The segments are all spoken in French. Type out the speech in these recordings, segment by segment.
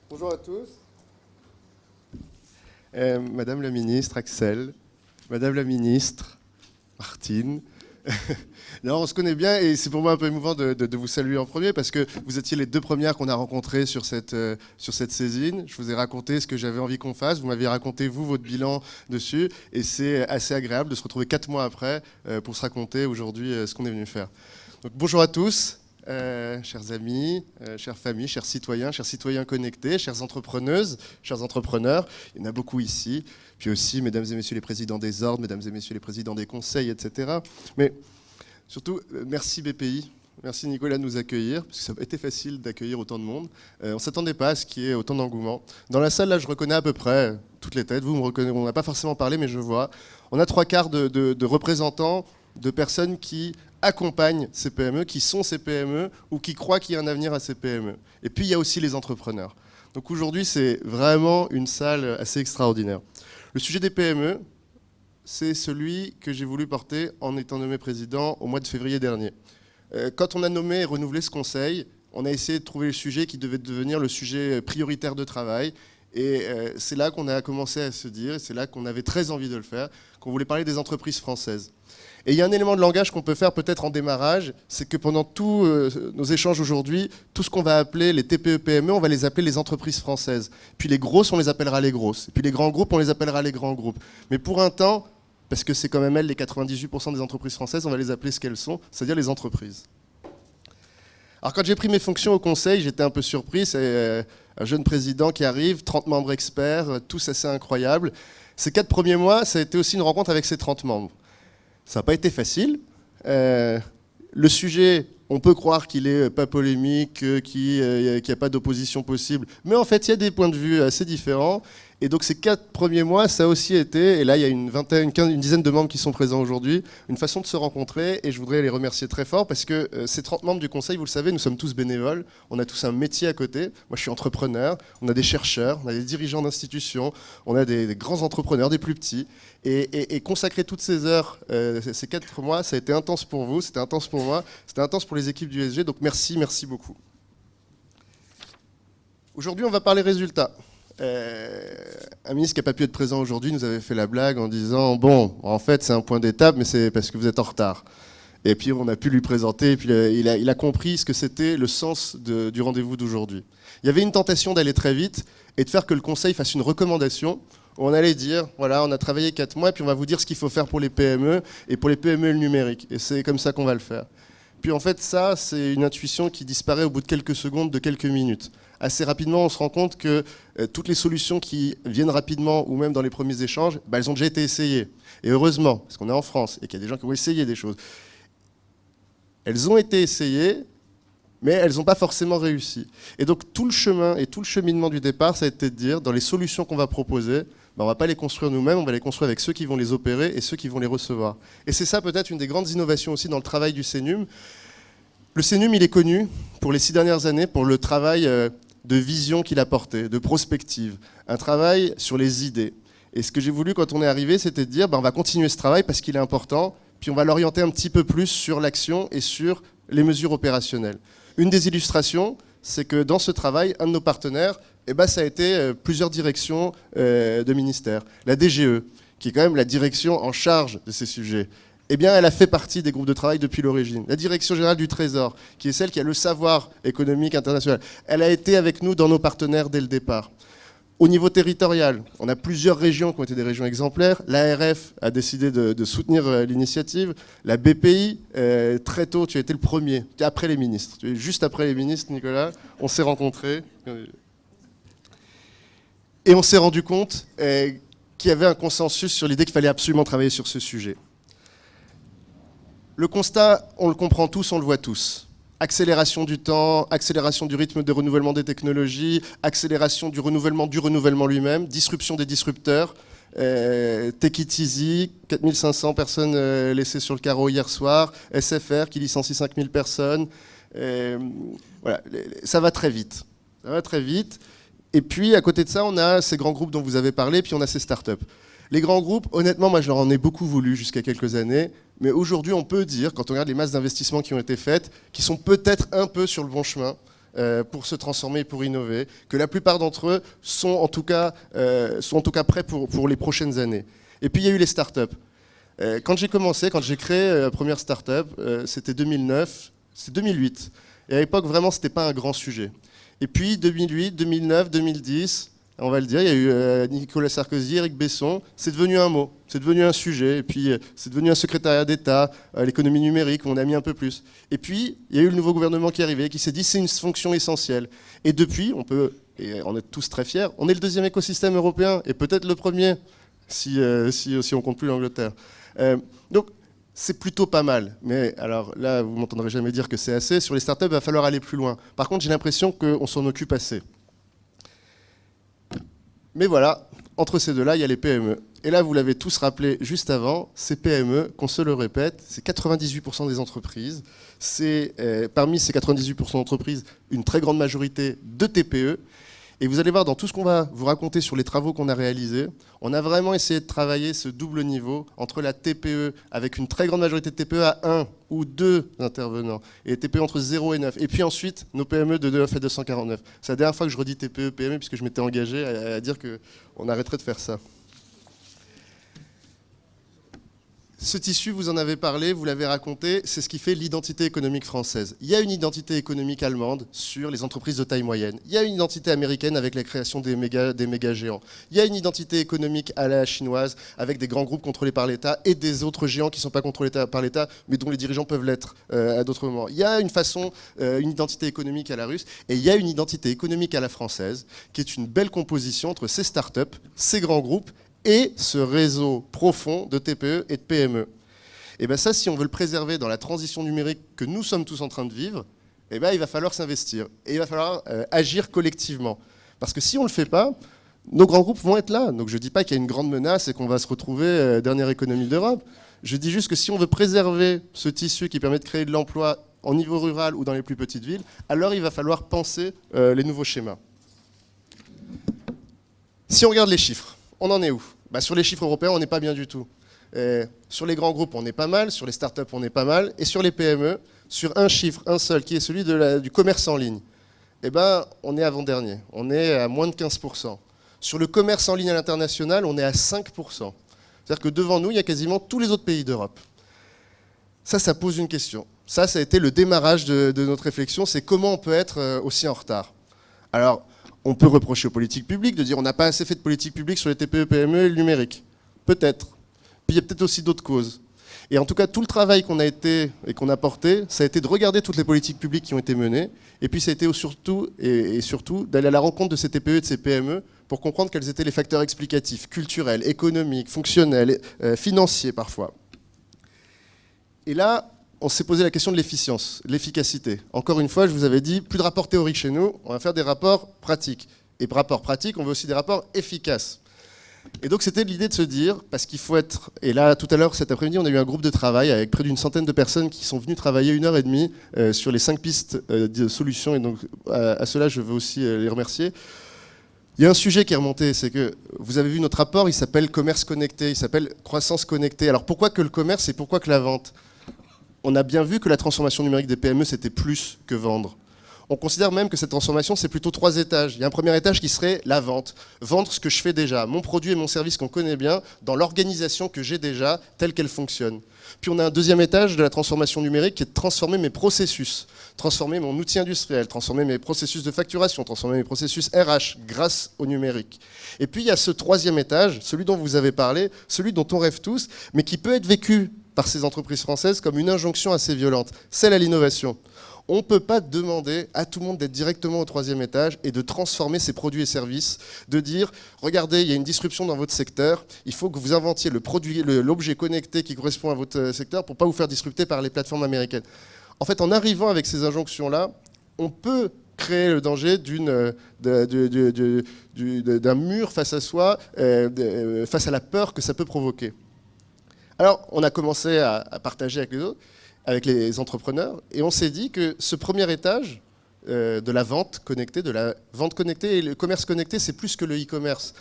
Bonjour à tous. Madame la ministre, Axel, Madame la ministre, Martine. Non, on se connaît bien et c'est pour moi un peu émouvant de vous saluer en premier parce que vous étiez les deux premières qu'on a rencontrées sur cette saisine. Je vous ai raconté ce que j'avais envie qu'on fasse. Vous m'aviez raconté, vous, votre bilan dessus. Et c'est assez agréable de se retrouver 4 mois après pour se raconter aujourd'hui ce qu'on est venu faire. Donc bonjour à tous. Chers amis, chères familles, chers citoyens connectés, chères entrepreneuses, chers entrepreneurs, il y en a beaucoup ici, puis aussi mesdames et messieurs les présidents des ordres, mesdames et messieurs les présidents des conseils, etc. Mais surtout, merci BPI, merci Nicolas de nous accueillir, parce que ça n'a pas été facile d'accueillir autant de monde. On ne s'attendait pas à ce qu'il y ait autant d'engouement. Dans la salle, là, je reconnais à peu près toutes les têtes, vous me reconnaissez, on n'a pas forcément parlé, mais je vois. On a 3/4 de représentants, de personnes qui accompagnent ces PME, qui sont ces PME ou qui croient qu'il y a un avenir à ces PME. Et puis il y a aussi les entrepreneurs. Donc aujourd'hui, c'est vraiment une salle assez extraordinaire. Le sujet des PME, c'est celui que j'ai voulu porter en étant nommé président au mois de février dernier. Quand on a nommé et renouvelé ce conseil, on a essayé de trouver le sujet qui devait devenir le sujet prioritaire de travail. Et c'est là qu'on a commencé à se dire, et c'est là qu'on avait très envie de le faire, qu'on voulait parler des entreprises françaises. Et il y a un élément de langage qu'on peut faire peut-être en démarrage, c'est que pendant tous nos échanges aujourd'hui, tout ce qu'on va appeler les TPE-PME, on va les appeler les entreprises françaises. Puis les grosses, on les appellera les grosses. Et puis les grands groupes, on les appellera les grands groupes. Mais pour un temps, parce que c'est quand même elles, les 98% des entreprises françaises, on va les appeler ce qu'elles sont, c'est-à-dire les entreprises. Alors quand j'ai pris mes fonctions au Conseil, j'étais un peu surpris. C'est un jeune président qui arrive, 30 membres experts, tous assez incroyables. Ces 4 premiers mois, ça a été aussi une rencontre avec ces 30 membres. Ça n'a pas été facile. Le sujet, on peut croire qu'il n'est pas polémique, qu'il n'y a pas d'opposition possible. Mais en fait, il y a des points de vue assez différents. Et donc ces 4 premiers mois, ça a aussi été, et là il y a une dizaine de membres qui sont présents aujourd'hui, une façon de se rencontrer, et je voudrais les remercier très fort, parce que ces 30 membres du Conseil, vous le savez, nous sommes tous bénévoles, on a tous un métier à côté. Moi je suis entrepreneur, on a des chercheurs, on a des dirigeants d'institutions, on a des grands entrepreneurs, des plus petits, et consacrer toutes ces heures, ces 4 mois, ça a été intense pour vous, c'était intense pour moi, c'était intense pour les équipes du SG, donc merci beaucoup. Aujourd'hui on va parler résultats. Un ministre qui n'a pas pu être présent aujourd'hui nous avait fait la blague en disant bon, en fait c'est un point d'étape mais c'est parce que vous êtes en retard. Et puis on a pu lui présenter et puis il a compris ce que c'était le sens du rendez-vous d'aujourd'hui. Il y avait une tentation d'aller très vite et de faire que le Conseil fasse une recommandation où on allait dire voilà, on a travaillé 4 mois et puis on va vous dire ce qu'il faut faire pour les PME et pour les PME le numérique, et c'est comme ça qu'on va le faire. Puis en fait ça c'est une intuition qui disparaît au bout de quelques secondes, de quelques minutes. Assez rapidement, on se rend compte que toutes les solutions qui viennent rapidement ou même dans les premiers échanges, elles ont déjà été essayées. Et heureusement, parce qu'on est en France et qu'il y a des gens qui ont essayé des choses. Elles ont été essayées, mais elles n'ont pas forcément réussi. Et donc tout le chemin et tout le cheminement du départ, ça a été de dire, dans les solutions qu'on va proposer, on ne va pas les construire nous-mêmes, on va les construire avec ceux qui vont les opérer et ceux qui vont les recevoir. Et c'est ça peut-être une des grandes innovations aussi dans le travail du CNUM. Le CNUM, il est connu pour les 6 dernières années pour le travail de vision qu'il a porté, de prospective, un travail sur les idées. Et ce que j'ai voulu quand on est arrivé, c'était de dire on va continuer ce travail parce qu'il est important, puis on va l'orienter un petit peu plus sur l'action et sur les mesures opérationnelles. Une des illustrations, c'est que dans ce travail, un de nos partenaires, ça a été plusieurs directions de ministères. La DGE, qui est quand même la direction en charge de ces sujets, elle a fait partie des groupes de travail depuis l'origine. La Direction générale du Trésor, qui est celle qui a le savoir économique international, elle a été avec nous dans nos partenaires dès le départ. Au niveau territorial, on a plusieurs régions qui ont été des régions exemplaires. L'ARF a décidé de soutenir l'initiative. La BPI, très tôt, tu as été le premier, après les ministres. Tu es juste après les ministres, Nicolas. On s'est rencontrés. Et on s'est rendu compte qu'il y avait un consensus sur l'idée qu'il fallait absolument travailler sur ce sujet. Le constat, on le comprend tous, on le voit tous. Accélération du temps, accélération du rythme de renouvellement des technologies, accélération du renouvellement lui-même, disruption des disrupteurs, Take It Easy, 4500 personnes laissées sur le carreau hier soir, SFR qui licencie 5000 personnes. Voilà, ça va très vite. Ça va très vite. Et puis, à côté de ça, on a ces grands groupes dont vous avez parlé, puis on a ces startups. Les grands groupes, honnêtement, moi je leur en ai beaucoup voulu jusqu'à quelques années, mais aujourd'hui on peut dire, quand on regarde les masses d'investissements qui ont été faites, qu'ils sont peut-être un peu sur le bon chemin, pour se transformer et pour innover, que la plupart d'entre eux sont en tout cas prêts pour les prochaines années. Et puis il y a eu les startups. Quand j'ai commencé, quand j'ai créé la première startup, c'était 2009, c'est 2008. Et à l'époque, vraiment, c'était pas un grand sujet. Et puis 2008, 2009, 2010, on va le dire, il y a eu Nicolas Sarkozy, Éric Besson, c'est devenu un mot, c'est devenu un sujet, et puis c'est devenu un secrétariat d'État, l'économie numérique, on a mis un peu plus. Et puis, il y a eu le nouveau gouvernement qui est arrivé, qui s'est dit c'est une fonction essentielle. Et depuis, et on est tous très fiers, on est le deuxième écosystème européen, et peut-être le premier, si on compte plus l'Angleterre. Donc, c'est plutôt pas mal. Mais alors là, vous m'entendrez jamais dire que c'est assez. Sur les startups, il va falloir aller plus loin. Par contre, j'ai l'impression qu'on s'en occupe assez. Mais voilà, entre ces deux-là, il y a les PME. Et là, vous l'avez tous rappelé juste avant, ces PME, qu'on se le répète, c'est 98% des entreprises. C'est parmi ces 98% d'entreprises, une très grande majorité de TPE. Et vous allez voir, dans tout ce qu'on va vous raconter sur les travaux qu'on a réalisés, on a vraiment essayé de travailler ce double niveau entre la TPE, avec une très grande majorité de TPE à 1 ou 2 intervenants, et les TPE entre 0 et 9. Et puis ensuite, nos PME de 9 à 249. C'est la dernière fois que je redis TPE, PME, puisque je m'étais engagé à dire qu'on arrêterait de faire ça. Ce tissu, vous en avez parlé, vous l'avez raconté, c'est ce qui fait l'identité économique française. Il y a une identité économique allemande sur les entreprises de taille moyenne. Il y a une identité américaine avec la création des méga géants. Il y a une identité économique à la chinoise avec des grands groupes contrôlés par l'État et des autres géants qui ne sont pas contrôlés par l'État, mais dont les dirigeants peuvent l'être à d'autres moments. Il y a une identité économique à la russe et il y a une identité économique à la française qui est une belle composition entre ces startups, ces grands groupes et ce réseau profond de TPE et de PME. Et bien ça, si on veut le préserver dans la transition numérique que nous sommes tous en train de vivre, et ben il va falloir s'investir. Et il va falloir agir collectivement. Parce que si on ne le fait pas, nos grands groupes vont être là. Donc je ne dis pas qu'il y a une grande menace et qu'on va se retrouver dernière économie d'Europe. Je dis juste que si on veut préserver ce tissu qui permet de créer de l'emploi en niveau rural ou dans les plus petites villes, alors il va falloir penser les nouveaux schémas. Si on regarde les chiffres, on en est où ? Sur les chiffres européens, on n'est pas bien du tout. Sur les grands groupes, on est pas mal. Sur les startups, on est pas mal. Et sur les PME, sur un chiffre, un seul, qui est celui du commerce en ligne, on est avant-dernier. On est à moins de 15%. Sur le commerce en ligne à l'international, on est à 5%. C'est-à-dire que devant nous, il y a quasiment tous les autres pays d'Europe. Ça pose une question. Ça a été le démarrage de notre réflexion, c'est comment on peut être aussi en retard. Alors, on peut reprocher aux politiques publiques de dire on n'a pas assez fait de politique publique sur les TPE, PME et le numérique. Peut-être. Puis il y a peut-être aussi d'autres causes. Et en tout cas, tout le travail qu'on a porté, ça a été de regarder toutes les politiques publiques qui ont été menées, et puis ça a été surtout d'aller à la rencontre de ces TPE et de ces PME pour comprendre quels étaient les facteurs explicatifs, culturels, économiques, fonctionnels, financiers parfois. Et là, on s'est posé la question de l'efficience, de l'efficacité. Encore une fois, je vous avais dit, plus de rapports théoriques chez nous, on va faire des rapports pratiques. Et pour rapports pratiques, on veut aussi des rapports efficaces. Et donc c'était l'idée de se dire, parce qu'il faut être... Et là, tout à l'heure, cet après-midi, on a eu un groupe de travail avec près d'une centaine de personnes qui sont venues travailler 1h30 sur les 5 pistes de solutions. Et donc à cela, je veux aussi les remercier. Il y a un sujet qui est remonté, c'est que vous avez vu notre rapport, il s'appelle commerce connecté, il s'appelle croissance connectée. Alors pourquoi que le commerce et pourquoi que la vente ? On a bien vu que la transformation numérique des PME, c'était plus que vendre. On considère même que cette transformation, c'est plutôt 3 étages. Il y a un premier étage qui serait la vente. Vendre ce que je fais déjà, mon produit et mon service qu'on connaît bien, dans l'organisation que j'ai déjà, telle qu'elle fonctionne. Puis on a un deuxième étage de la transformation numérique qui est de transformer mes processus, transformer mon outil industriel, transformer mes processus de facturation, transformer mes processus RH grâce au numérique. Et puis il y a ce troisième étage, celui dont vous avez parlé, celui dont on rêve tous, mais qui peut être vécu par ces entreprises françaises comme une injonction assez violente, celle à l'innovation. On ne peut pas demander à tout le monde d'être directement au troisième étage et de transformer ses produits et services, de dire, regardez, il y a une disruption dans votre secteur, il faut que vous inventiez l'objet connecté qui correspond à votre secteur pour ne pas vous faire disrupter par les plateformes américaines. En fait, en arrivant avec ces injonctions-là, on peut créer le danger d'un mur face à soi, face à la peur que ça peut provoquer. Alors, on a commencé à partager avec les autres, avec les entrepreneurs, et on s'est dit que ce premier étage de la vente connectée, et le commerce connecté, c'est plus que le e-commerce.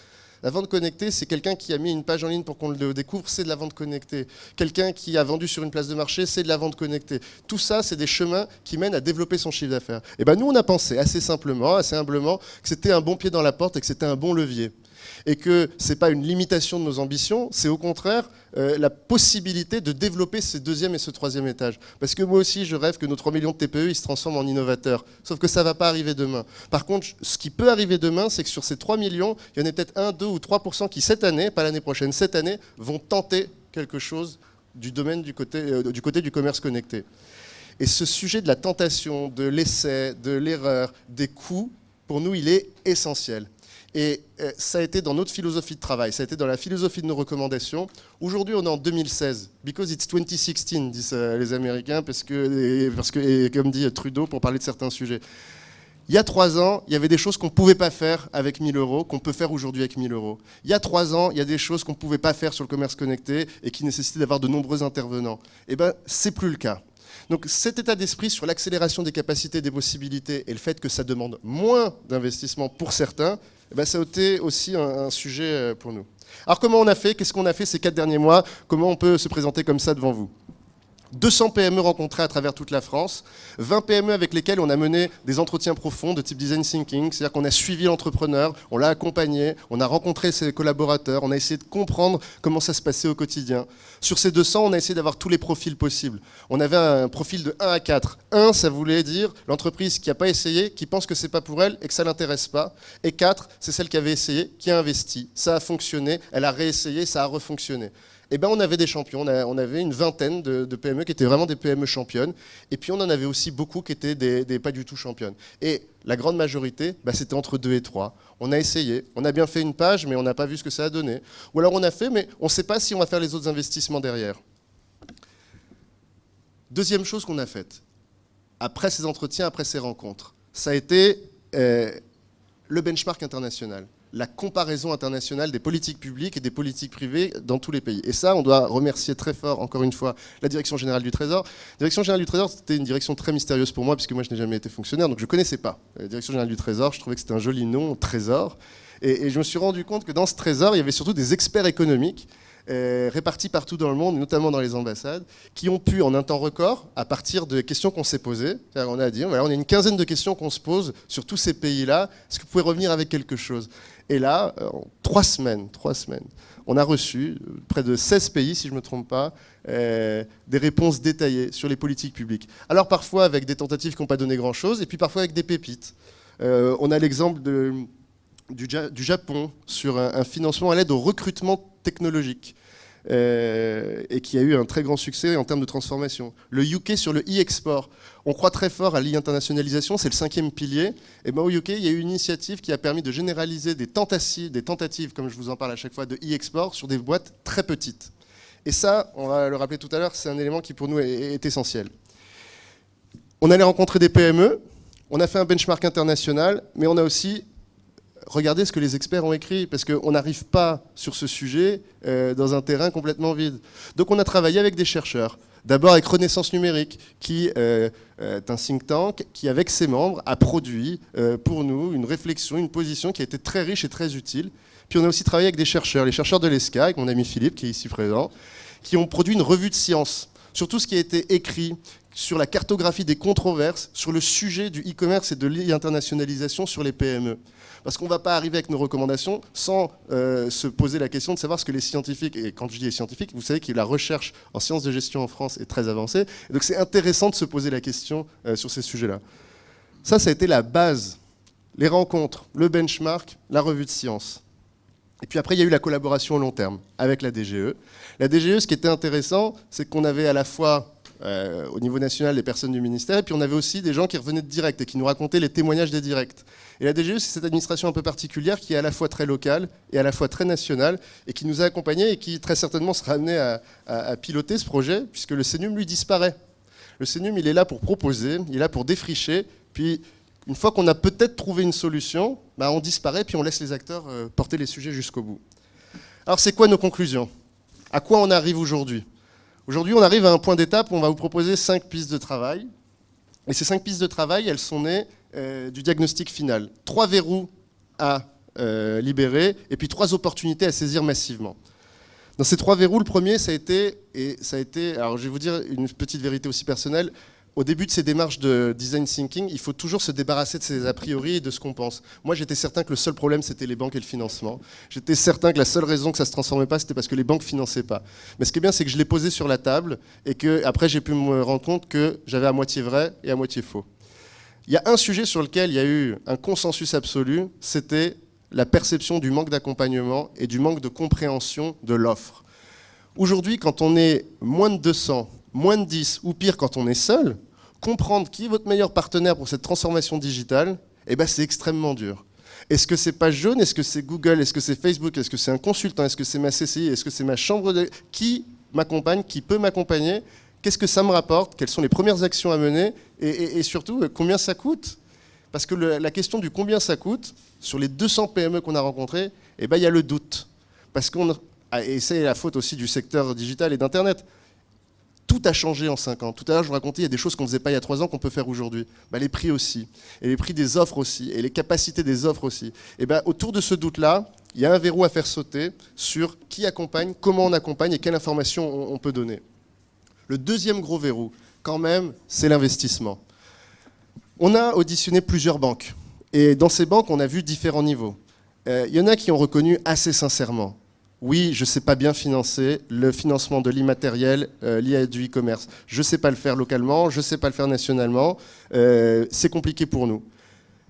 La vente connectée, c'est quelqu'un qui a mis une page en ligne pour qu'on le découvre, c'est de la vente connectée. Quelqu'un qui a vendu sur une place de marché, c'est de la vente connectée. Tout ça, c'est des chemins qui mènent à développer son chiffre d'affaires. Et ben nous, on a pensé assez simplement, assez humblement, que c'était un bon pied dans la porte et que c'était un bon levier. Et que ce n'est pas une limitation de nos ambitions, c'est au contraire la possibilité de développer ce deuxième et ce troisième étage. Parce que moi aussi, je rêve que nos 3 millions de TPE, ils se transforment en innovateurs. Sauf que ça ne va pas arriver demain. Par contre, ce qui peut arriver demain, c'est que sur ces 3 millions, il y en a peut-être 1, 2 ou 3% qui, cette année, pas l'année prochaine, cette année, vont tenter quelque chose du domaine du côté du commerce connecté. Et ce sujet de la tentation, de l'essai, de l'erreur, des coûts, pour nous, il est essentiel. Et ça a été dans notre philosophie de travail, ça a été dans la philosophie de nos recommandations. Aujourd'hui, on est en 2016, because it's 2016, disent les Américains, parce que, et comme dit Trudeau, pour parler de certains sujets. Il y a 3 ans, il y avait des choses qu'on ne pouvait pas faire avec 1 000 euros, qu'on peut faire aujourd'hui avec 1 000 euros. Il y a 3 ans, il y a des choses qu'on ne pouvait pas faire sur le commerce connecté et qui nécessitaient d'avoir de nombreux intervenants. Eh bien, c'est plus le cas. Donc cet état d'esprit sur l'accélération des capacités, des possibilités et le fait que ça demande moins d'investissement pour certains, eh bien, ça a été aussi un sujet pour nous. Alors comment on a fait? Qu'est-ce qu'on a fait ces 4 derniers mois? Comment on peut se présenter comme ça devant vous? 200 PME rencontrées à travers toute la France, 20 PME avec lesquelles on a mené des entretiens profonds de type design thinking, c'est-à-dire qu'on a suivi l'entrepreneur, on l'a accompagné, on a rencontré ses collaborateurs, on a essayé de comprendre comment ça se passait au quotidien. Sur ces 200, on a essayé d'avoir tous les profils possibles. On avait un profil de 1 à 4. 1, ça voulait dire l'entreprise qui n'a pas essayé, qui pense que c'est pas pour elle et que ça l'intéresse pas. Et 4, c'est celle qui avait essayé, qui a investi. Ça a fonctionné, elle a réessayé, ça a refonctionné. Eh ben, on avait des champions, on avait une vingtaine de PME qui étaient vraiment des PME championnes, et puis on en avait aussi beaucoup qui étaient des pas du tout championnes. Et la grande majorité, bah, c'était entre 2 et 3. On a essayé, on a bien fait une page, mais on n'a pas vu ce que ça a donné. Ou alors on a fait, mais on ne sait pas si on va faire les autres investissements derrière. Deuxième chose qu'on a faite, après ces entretiens, après ces rencontres, ça a été le benchmark international. La comparaison internationale des politiques publiques et des politiques privées dans tous les pays. Et ça, on doit remercier très fort, encore une fois, la Direction Générale du Trésor. La Direction Générale du Trésor, c'était une direction très mystérieuse pour moi, puisque moi, je n'ai jamais été fonctionnaire, donc je ne connaissais pas. La Direction Générale du Trésor, je trouvais que c'était un joli nom, Trésor. Et je me suis rendu compte que dans ce Trésor, il y avait surtout des experts économiques répartis partout dans le monde, notamment dans les ambassades, qui ont pu, en un temps record, à partir de questions qu'on s'est posées, on a dit, voilà, on a une quinzaine de questions qu'on se pose sur tous ces pays-là, est-ce que vous pouvez revenir avec quelque chose? Et là, en 3 semaines, on a reçu, près de 16 pays, si je ne me trompe pas, des réponses détaillées sur les politiques publiques. Alors parfois avec des tentatives qui n'ont pas donné grand-chose, et puis parfois avec des pépites. On a l'exemple du Japon sur un financement à l'aide au recrutement technologique, et qui a eu un très grand succès en termes de transformation. Le UK sur le e-export. On croit très fort à l'e-internationalisation, c'est le 5e pilier. Et ben au UK, il y a eu une initiative qui a permis de généraliser des tentatives, comme je vous en parle à chaque fois, de e-export sur des boîtes très petites. Et ça, on va le rappeler tout à l'heure, c'est un élément qui pour nous est essentiel. On allait rencontrer des PME, on a fait un benchmark international, mais on a aussi regardez ce que les experts ont écrit, parce qu'on n'arrive pas sur ce sujet dans un terrain complètement vide. Donc on a travaillé avec des chercheurs, d'abord avec Renaissance Numérique, qui est un think tank qui, avec ses membres, a produit pour nous une réflexion, une position qui a été très riche et très utile. Puis on a aussi travaillé avec des chercheurs, les chercheurs de l'ESCA, avec mon ami Philippe, qui est ici présent, qui ont produit une revue de science sur tout ce qui a été écrit, sur la cartographie des controverses, sur le sujet du e-commerce et de l'internationalisation sur les PME. Parce qu'on ne va pas arriver avec nos recommandations sans se poser la question de savoir ce que les scientifiques, et quand je dis les scientifiques, vous savez que la recherche en sciences de gestion en France est très avancée, et donc c'est intéressant de se poser la question sur ces sujets-là. Ça a été la base, les rencontres, le benchmark, la revue de science. Et puis après, il y a eu la collaboration au long terme avec la DGE. La DGE, ce qui était intéressant, c'est qu'on avait à la fois au niveau national les personnes du ministère, et puis on avait aussi des gens qui revenaient de direct et qui nous racontaient les témoignages des directs. Et la DGE, c'est cette administration un peu particulière qui est à la fois très locale et à la fois très nationale, et qui nous a accompagnés et qui très certainement sera amené à piloter ce projet, puisque le CNUM, lui, disparaît. Le CNUM, il est là pour proposer, il est là pour défricher, puis une fois qu'on a peut-être trouvé une solution, bah on disparaît, puis on laisse les acteurs porter les sujets jusqu'au bout. Alors c'est quoi nos conclusions? À quoi on arrive aujourd'hui? Aujourd'hui, on arrive à un point d'étape où on va vous proposer 5 pistes de travail. Et ces 5 pistes de travail, elles sont nées du diagnostic final. 3 verrous à libérés, et puis 3 opportunités à saisir massivement. Dans ces 3 verrous, le premier, ça a été, alors je vais vous dire une petite vérité aussi personnelle, au début de ces démarches de design thinking, il faut toujours se débarrasser de ses a priori et de ce qu'on pense. Moi, j'étais certain que le seul problème, c'était les banques et le financement. J'étais certain que la seule raison que ça ne se transformait pas, c'était parce que les banques ne finançaient pas. Mais ce qui est bien, c'est que je l'ai posé sur la table et qu'après, j'ai pu me rendre compte que j'avais à moitié vrai et à moitié faux. Il y a un sujet sur lequel il y a eu un consensus absolu, c'était la perception du manque d'accompagnement et du manque de compréhension de l'offre. Aujourd'hui, quand on est moins de 200, moins de 10, ou pire, quand on est seul, comprendre qui est votre meilleur partenaire pour cette transformation digitale, eh ben, c'est extrêmement dur. Est-ce que c'est Page Jaune? Est-ce que c'est Google? Est-ce que c'est Facebook? Est-ce que c'est un consultant? Est-ce que c'est ma CCI? Est-ce que c'est ma chambre de... Qui m'accompagne? Qui peut m'accompagner? Qu'est-ce que ça me rapporte? Quelles sont les premières actions à mener? Et surtout, combien ça coûte? Parce que la question du combien ça coûte, sur les 200 PME qu'on a rencontrées, eh ben, il y a le doute. Parce et c'est la faute aussi du secteur digital et d'Internet. Tout a changé en 5 ans. Tout à l'heure, je vous racontais, il y a des choses qu'on ne faisait pas il y a 3 ans qu'on peut faire aujourd'hui. Bah, les prix aussi, et les prix des offres aussi, et les capacités des offres aussi. Et bah, autour de ce doute-là, il y a un verrou à faire sauter sur qui accompagne, comment on accompagne et quelle information on peut donner. Le deuxième gros verrou, quand même, c'est l'investissement. On a auditionné plusieurs banques. Et dans ces banques, on a vu différents niveaux. Il y en a qui ont reconnu assez sincèrement: oui, je ne sais pas bien financer le financement de l'immatériel lié à du e-commerce. Je ne sais pas le faire localement, je ne sais pas le faire nationalement, c'est compliqué pour nous.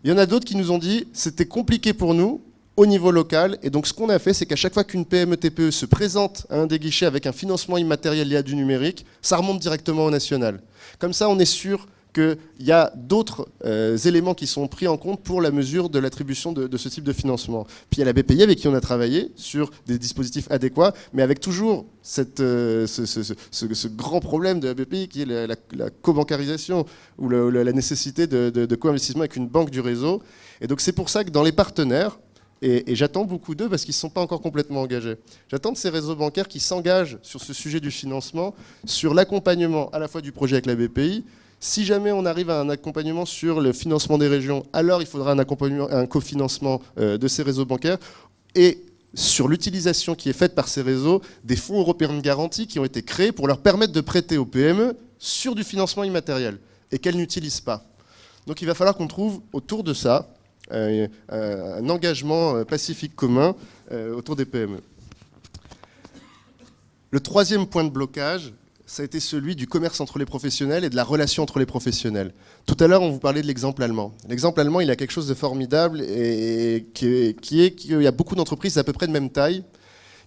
Il y en a d'autres qui nous ont dit: c'était compliqué pour nous au niveau local, et donc ce qu'on a fait, c'est qu'à chaque fois qu'une PME-TPE se présente à un des guichets avec un financement immatériel lié à du numérique, ça remonte directement au national. Comme ça, on est sûr qu'il y a d'autres éléments qui sont pris en compte pour la mesure de l'attribution de ce type de financement. Puis il y a la BPI avec qui on a travaillé sur des dispositifs adéquats, mais avec toujours ce grand problème de la BPI qui est la co-bancarisation ou la nécessité de co-investissement avec une banque du réseau. Et donc c'est pour ça que dans les partenaires, et j'attends beaucoup d'eux parce qu'ils ne sont pas encore complètement engagés. J'attends de ces réseaux bancaires qui s'engagent sur ce sujet du financement, sur l'accompagnement à la fois du projet avec la BPI. Si jamais on arrive à un accompagnement sur le financement des régions, alors il faudra un cofinancement de ces réseaux bancaires, et sur l'utilisation qui est faite par ces réseaux des fonds européens de garantie qui ont été créés pour leur permettre de prêter aux PME sur du financement immatériel et qu'elles n'utilisent pas. Donc il va falloir qu'on trouve autour de ça un engagement pacifique commun autour des PME. Le troisième point de blocage, ça a été celui du commerce entre les professionnels et de la relation entre les professionnels. Tout à l'heure, on vous parlait de l'exemple allemand. L'exemple allemand, il a quelque chose de formidable, et qui est qu'il y a beaucoup d'entreprises à peu près de même taille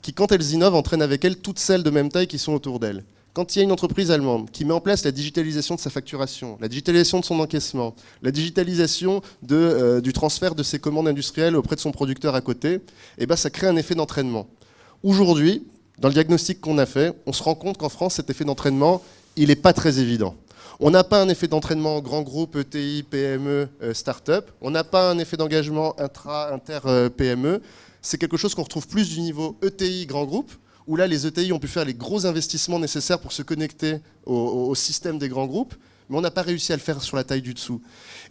qui, quand elles innovent, entraînent avec elles toutes celles de même taille qui sont autour d'elles. Quand il y a une entreprise allemande qui met en place la digitalisation de sa facturation, la digitalisation de son encaissement, la digitalisation du transfert de ses commandes industrielles auprès de son producteur à côté, eh ben, ça crée un effet d'entraînement. Aujourd'hui, dans le diagnostic qu'on a fait, on se rend compte qu'en France, cet effet d'entraînement, il n'est pas très évident. On n'a pas un effet d'entraînement grand groupe, ETI, PME, start-up. On n'a pas un effet d'engagement inter-PME. C'est quelque chose qu'on retrouve plus du niveau ETI, grand groupe, où là, les ETI ont pu faire les gros investissements nécessaires pour se connecter au système des grands groupes, mais on n'a pas réussi à le faire sur la taille du dessous.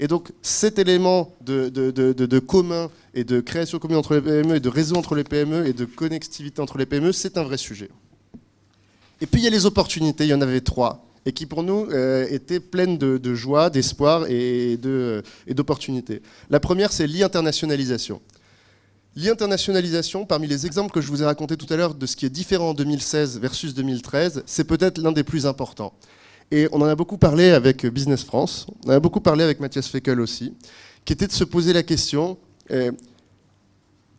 Et donc, cet élément de commun et de création commune entre les PME et de réseau entre les PME et de connectivité entre les PME, c'est un vrai sujet. Et puis, il y a les opportunités, il y en avait 3, et qui, pour nous, étaient pleines de joie, d'espoir et d'opportunités. La première, c'est l'e-internationalisation. L'e-internationalisation, parmi les exemples que je vous ai racontés tout à l'heure de ce qui est différent en 2016 versus 2013, c'est peut-être l'un des plus importants. Et on en a beaucoup parlé avec Business France, on en a beaucoup parlé avec Mathias Feckel aussi, qui était de se poser la question,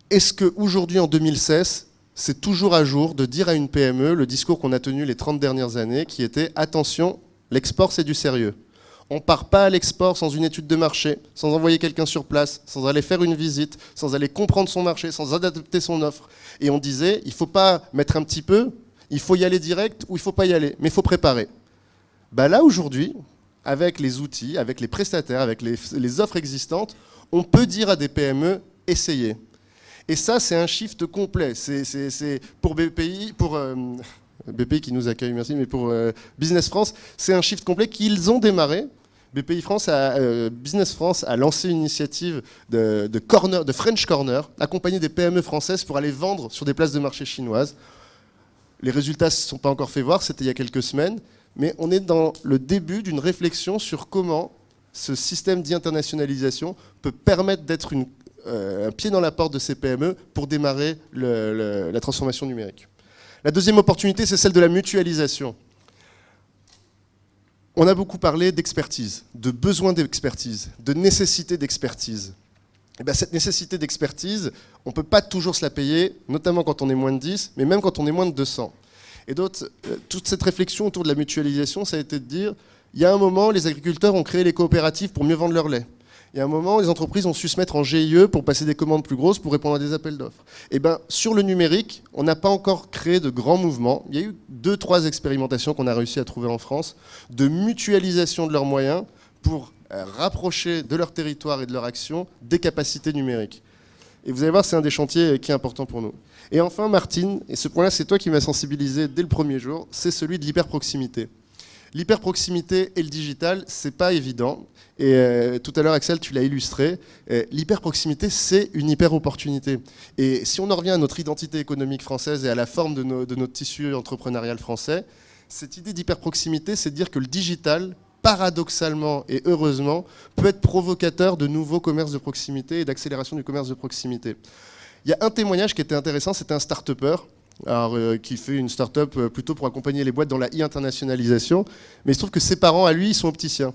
est-ce qu'aujourd'hui, en 2016, c'est toujours à jour de dire à une PME le discours qu'on a tenu les 30 dernières années, qui était « Attention, l'export c'est du sérieux ». On ne part pas à l'export sans une étude de marché, sans envoyer quelqu'un sur place, sans aller faire une visite, sans aller comprendre son marché, sans adapter son offre. Et on disait, il ne faut pas mettre un petit peu, il faut y aller direct ou il ne faut pas y aller, mais il faut préparer. Bah là, aujourd'hui, avec les outils, avec les prestataires, avec les offres existantes, on peut dire à des PME, essayez. Et ça, c'est un shift complet. C'est pour BPI, BPI qui nous accueille, merci, mais pour Business France, c'est un shift complet qu'ils ont démarré, BPI France Business France a lancé une initiative de French Corner, accompagner des PME françaises pour aller vendre sur des places de marché chinoises. Les résultats ne se sont pas encore fait voir, c'était il y a quelques semaines, mais on est dans le début d'une réflexion sur comment ce système d'internationalisation peut permettre d'être un pied dans la porte de ces PME pour démarrer la transformation numérique. La deuxième opportunité, c'est celle de la mutualisation. On a beaucoup parlé d'expertise, de besoin d'expertise, de nécessité d'expertise. Et bien, cette nécessité d'expertise, on ne peut pas toujours se la payer, notamment quand on est moins de 10, mais même quand on est moins de 200. Et d'autres, toute cette réflexion autour de la mutualisation, ça a été de dire, il y a un moment, les agriculteurs ont créé les coopératives pour mieux vendre leur lait. Il y a un moment, les entreprises ont su se mettre en GIE pour passer des commandes plus grosses, pour répondre à des appels d'offres. Et bien, sur le numérique, on n'a pas encore créé de grands mouvements. Il y a eu 2-3 expérimentations qu'on a réussi à trouver en France de mutualisation de leurs moyens pour rapprocher de leur territoire et de leur action des capacités numériques. Et vous allez voir, c'est un des chantiers qui est important pour nous. Et enfin, Martine, et ce point-là, c'est toi qui m'as sensibilisé dès le premier jour, c'est celui de l'hyperproximité. L'hyperproximité et le digital, c'est pas évident. Et tout à l'heure, Axel, tu l'as illustré. L'hyperproximité, c'est une hyper-opportunité. Et si on en revient à notre identité économique française et à la forme de notre tissu entrepreneurial français, cette idée d'hyperproximité, c'est de dire que le digital, paradoxalement et heureusement, peut être provocateur de nouveaux commerces de proximité et d'accélération du commerce de proximité. Il y a un témoignage qui était intéressant, c'était un start-upper qui fait une start-up plutôt pour accompagner les boîtes dans la e-internationalisation. Mais il se trouve que ses parents, à lui, ils sont opticiens.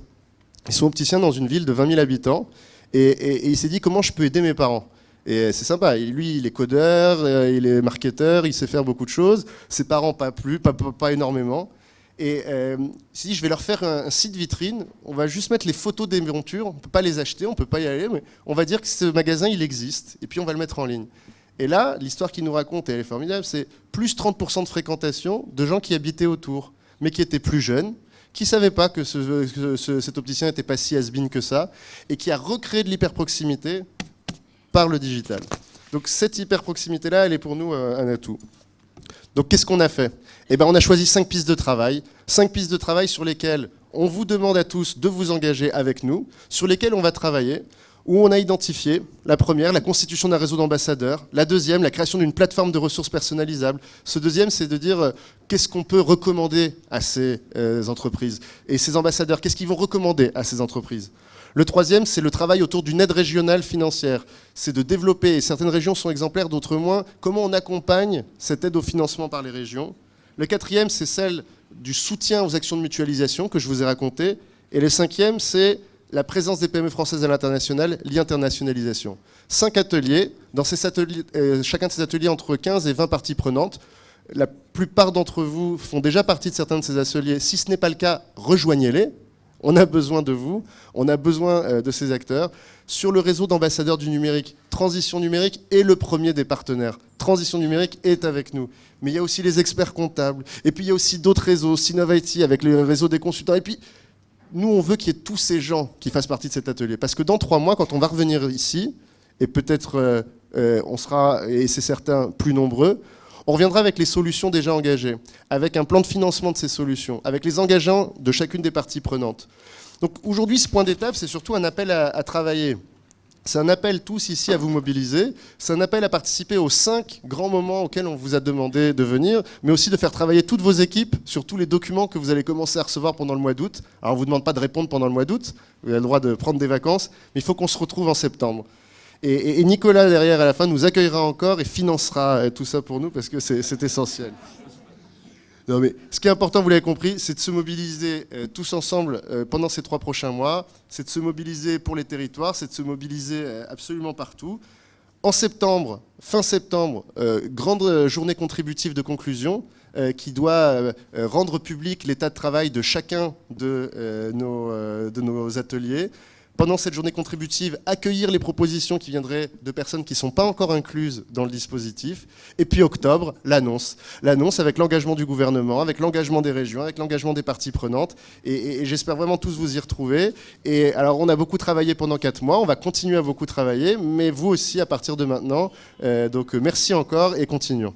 Ils sont opticiens dans une ville de 20 000 habitants. Et il s'est dit, comment je peux aider mes parents ? Et c'est sympa. Et lui, il est codeur, il est marketeur, il sait faire beaucoup de choses. Ses parents, pas énormément. Et il s'est dit, je vais leur faire un site vitrine. On va juste mettre les photos des montures. On ne peut pas les acheter, on ne peut pas y aller. Mais on va dire que ce magasin, il existe. Et puis, on va le mettre en ligne. Et là, l'histoire qu'il nous raconte, et elle est formidable, c'est plus 30% de fréquentation de gens qui habitaient autour, mais qui étaient plus jeunes, qui ne savaient pas que cet opticien n'était pas si has-been que ça, et qui a recréé de l'hyperproximité par le digital. Donc cette hyperproximité-là, elle est pour nous un atout. Donc qu'est-ce qu'on a fait ? Eh ben, on a choisi 5 pistes de travail. 5 pistes de travail sur lesquelles on vous demande à tous de vous engager avec nous, sur lesquelles on va travailler, où on a identifié, la première, la constitution d'un réseau d'ambassadeurs, la deuxième, la création d'une plateforme de ressources personnalisables. Ce deuxième, c'est de dire qu'est-ce qu'on peut recommander à ces entreprises. Et ces ambassadeurs, qu'est-ce qu'ils vont recommander à ces entreprises. Le troisième, c'est le travail autour d'une aide régionale financière. C'est de développer, et certaines régions sont exemplaires, d'autres moins, comment on accompagne cette aide au financement par les régions. Le quatrième, c'est celle du soutien aux actions de mutualisation que je vous ai raconté. Et le cinquième, c'est la présence des PME françaises à l'international, l'internationalisation. 5 ateliers, dans ces ateliers, chacun de ces ateliers entre 15 et 20 parties prenantes. La plupart d'entre vous font déjà partie de certains de ces ateliers. Si ce n'est pas le cas, rejoignez-les. On a besoin de vous, on a besoin de ces acteurs. Sur le réseau d'ambassadeurs du numérique, Transition numérique est le premier des partenaires. Transition numérique est avec nous. Mais il y a aussi les experts comptables. Et puis il y a aussi d'autres réseaux, SynovIT avec le réseau des consultants. Et puis nous, on veut qu'il y ait tous ces gens qui fassent partie de cet atelier. Parce que dans 3 mois, quand on va revenir ici, et peut-être on sera, et c'est certain, plus nombreux, on reviendra avec les solutions déjà engagées, avec un plan de financement de ces solutions, avec les engagements de chacune des parties prenantes. Donc aujourd'hui, ce point d'étape, c'est surtout un appel à travailler. C'est un appel tous ici à vous mobiliser, c'est un appel à participer aux 5 grands moments auxquels on vous a demandé de venir, mais aussi de faire travailler toutes vos équipes sur tous les documents que vous allez commencer à recevoir pendant le mois d'août. Alors on ne vous demande pas de répondre pendant le mois d'août, vous avez le droit de prendre des vacances, mais il faut qu'on se retrouve en septembre. Et Nicolas, derrière, à la fin, nous accueillera encore et financera tout ça pour nous, parce que c'est essentiel. Non, mais ce qui est important, vous l'avez compris, c'est de se mobiliser tous ensemble pendant ces 3 prochains mois, c'est de se mobiliser pour les territoires, c'est de se mobiliser absolument partout. En septembre, fin septembre, grande journée contributive de conclusion qui doit rendre public l'état de travail de chacun de nos ateliers. Pendant cette journée contributive, accueillir les propositions qui viendraient de personnes qui ne sont pas encore incluses dans le dispositif. Et puis octobre, l'annonce. L'annonce avec l'engagement du gouvernement, avec l'engagement des régions, avec l'engagement des parties prenantes. Et j'espère vraiment tous vous y retrouver. Et alors, on a beaucoup travaillé pendant 4 mois, on va continuer à beaucoup travailler, mais vous aussi à partir de maintenant. Donc merci encore et continuons.